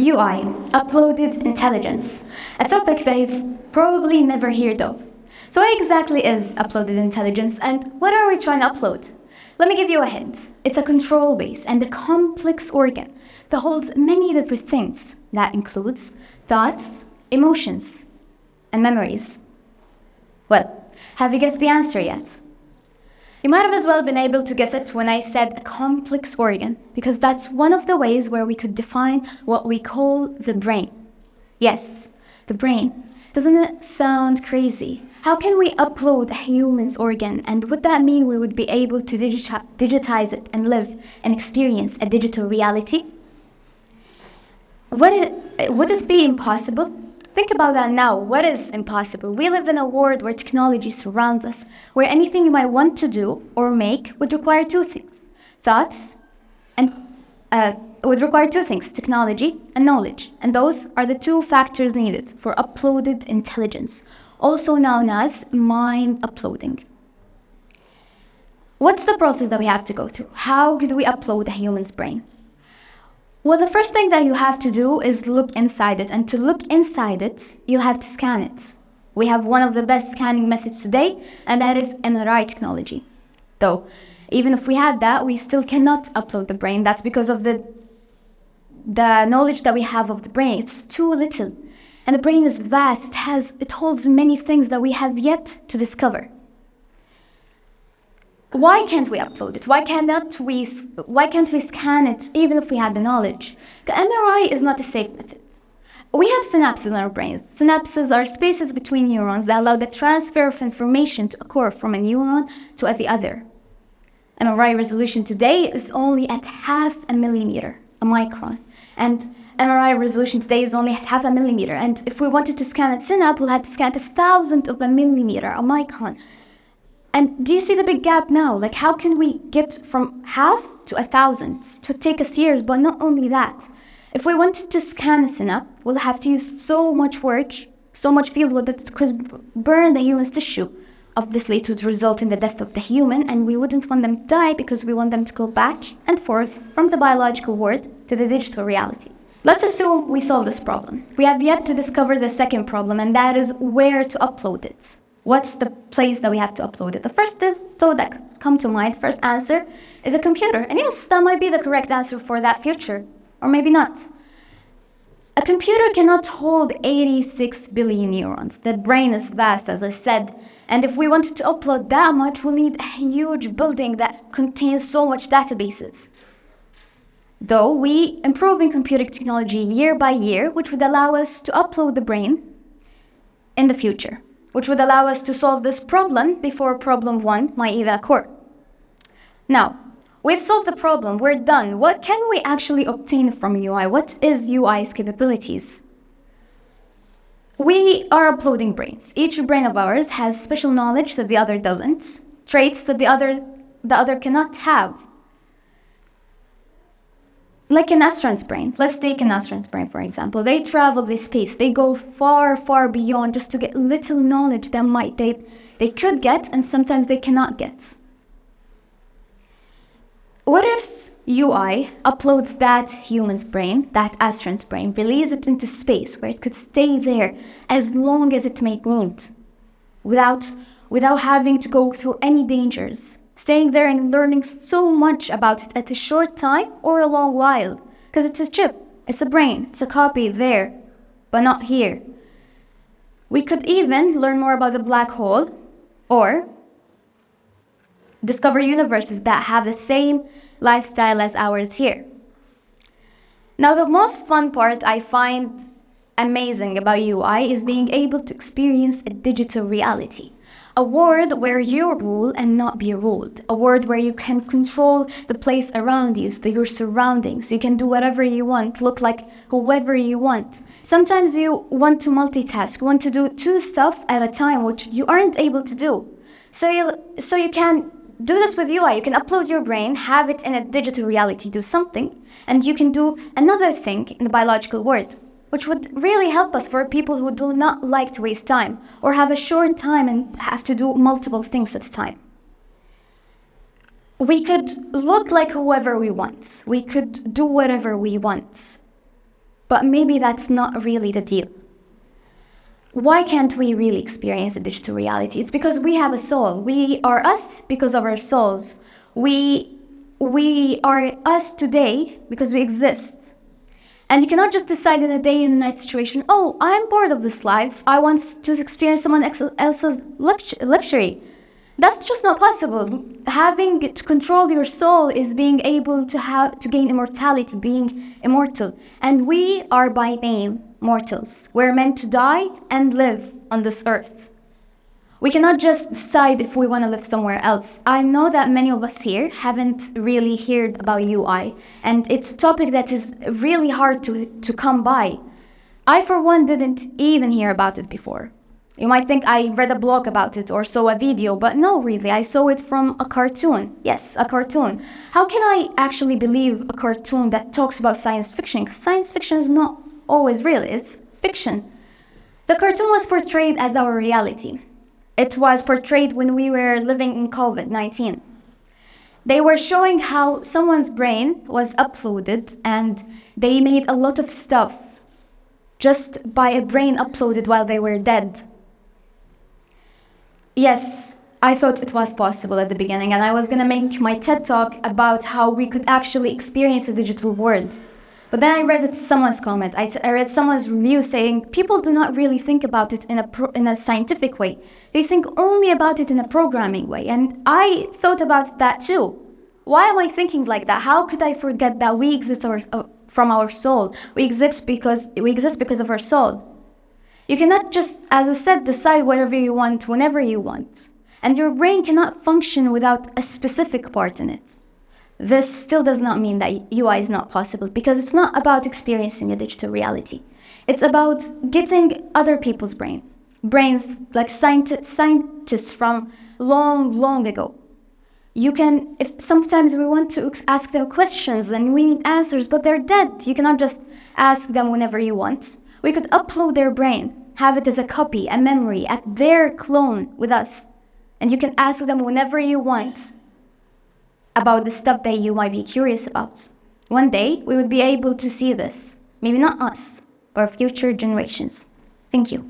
UI, uploaded intelligence, a topic that you've probably never heard of. So what exactly is uploaded intelligence and what are we trying to upload? Let me give you a hint. It's a control base and a complex organ that holds many different things. That includes thoughts, emotions, and memories. Well, have you guessed the answer yet? You might have as well been able to guess it when I said a complex organ, because that's one of the ways where we could define what we call the brain. Yes, the brain. Doesn't it sound crazy? How can we upload a human's organ, and would that mean we would be able to digitize it and live and experience a digital reality? Would it be impossible? Think about that now. What is impossible? We live in a world where technology surrounds us, where anything you might want to do or make would require two things. Technology and knowledge. And those are the two factors needed for uploaded intelligence, also known as mind uploading. What's the process that we have to go through? How could we upload a human's brain? Well, the first thing that you have to do is look inside it. And to look inside it, you'll have to scan it. We have one of the best scanning methods today, and that is MRI technology. Though, even if we had that, we still cannot upload the brain. That's because of the knowledge that we have of the brain. It's too little. And the brain is vast. It holds many things that we have yet to discover. Why can't we upload it? Why can't we scan it even if we had the knowledge? The MRI is not a safe method. We have synapses in our brains. Synapses are spaces between neurons that allow the transfer of information to occur from a neuron to the other. MRI resolution today is only at 0.5 millimeter, a micron. And MRI resolution today is only at 0.5 millimeter. And if we wanted to scan a synapse, we'll have to scan 1,000th of a millimeter, a micron. And do you see the big gap now? Like, how can we get from 0.5 to 1,000? To take us years, but not only that. If we wanted to scan a synapse, we'll have to use so much work, so much field work that it could burn the human's tissue. Obviously, it would result in the death of the human, and we wouldn't want them to die because we want them to go back and forth from the biological world to the digital reality. Let's assume we solve this problem. We have yet to discover the second problem, and that is where to upload it. What's the place that we have to upload it? The first thought that comes to mind, first answer, is a computer. And yes, that might be the correct answer for that future, or maybe not. A computer cannot hold 86 billion neurons. The brain is vast, as I said. And if we wanted to upload that much, we'll need a huge building that contains so much databases. Though we improve in computing technology year by year, which would allow us to upload the brain in the future, which would allow us to solve this problem before problem 1 might even occur. Now, we've solved the problem, we're done. What can we actually obtain from UI? What is UI's capabilities? We are uploading brains. Each brain of ours has special knowledge that the other doesn't, traits that the other cannot have. Like an astronaut's brain. Let's take an astronaut's brain, for example. They travel this space. They go far, far beyond just to get little knowledge that they could get and sometimes they cannot get. What if UI uploads that human's brain, that astronaut's brain, releases it into space where it could stay there as long as it may need, without having to go through any dangers? Staying there and learning so much about it at a short time or a long while. Because it's a chip, it's a brain, it's a copy there, but not here. We could even learn more about the black hole or discover universes that have the same lifestyle as ours here. Now, the most fun part I find amazing about UI is being able to experience a digital reality. A world where you rule and not be ruled. A world where you can control the place around you, so your surroundings. You can do whatever you want, look like whoever you want. Sometimes you want to multitask, want to do two stuff at a time, which you aren't able to do. So you can do this with UI. You can upload your brain, have it in a digital reality, do something, and you can do another thing in the biological world, which would really help us for people who do not like to waste time or have a short time and have to do multiple things at a time. We could look like whoever we want. We could do whatever we want. But maybe that's not really the deal. Why can't we really experience a digital reality? It's because we have a soul. We are us because of our souls. We are us today because we exist. And you cannot just decide in a day and night situation, oh, I'm bored of this life. I want to experience someone else's luxury. That's just not possible. Having to control your soul is being able to gain immortality, being immortal. And we are by name mortals. We're meant to die and live on this earth. We cannot just decide if we want to live somewhere else. I know that many of us here haven't really heard about UI, and it's a topic that is really hard to come by. I, for one, didn't even hear about it before. You might think I read a blog about it or saw a video, but no, really, I saw it from a cartoon. Yes, a cartoon. How can I actually believe a cartoon that talks about science fiction? Science fiction is not always real, it's fiction. The cartoon was portrayed as our reality. It was portrayed when we were living in COVID-19. They were showing how someone's brain was uploaded and they made a lot of stuff just by a brain uploaded while they were dead. Yes, I thought it was possible at the beginning, and I was going to make my TED talk about how we could actually experience a digital world. But then I read someone's comment. I read someone's review saying people do not really think about it in a scientific way. They think only about it in a programming way. And I thought about that too. Why am I thinking like that? How could I forget that we exist from our soul? We exist because of our soul. You cannot just, as I said, decide whatever you want, whenever you want. And your brain cannot function without a specific part in it. This still does not mean that UI is not possible, because it's not about experiencing a digital reality. It's about getting other people's brains like scientists from long ago. If sometimes we want to ask them questions and we need answers, but they're dead. You cannot just ask them whenever you want. We could upload their brain, have it as a copy, a memory, at their clone with us. And you can ask them whenever you want about the stuff that you might be curious about. One day, we would be able to see this. Maybe not us, but future generations. Thank you.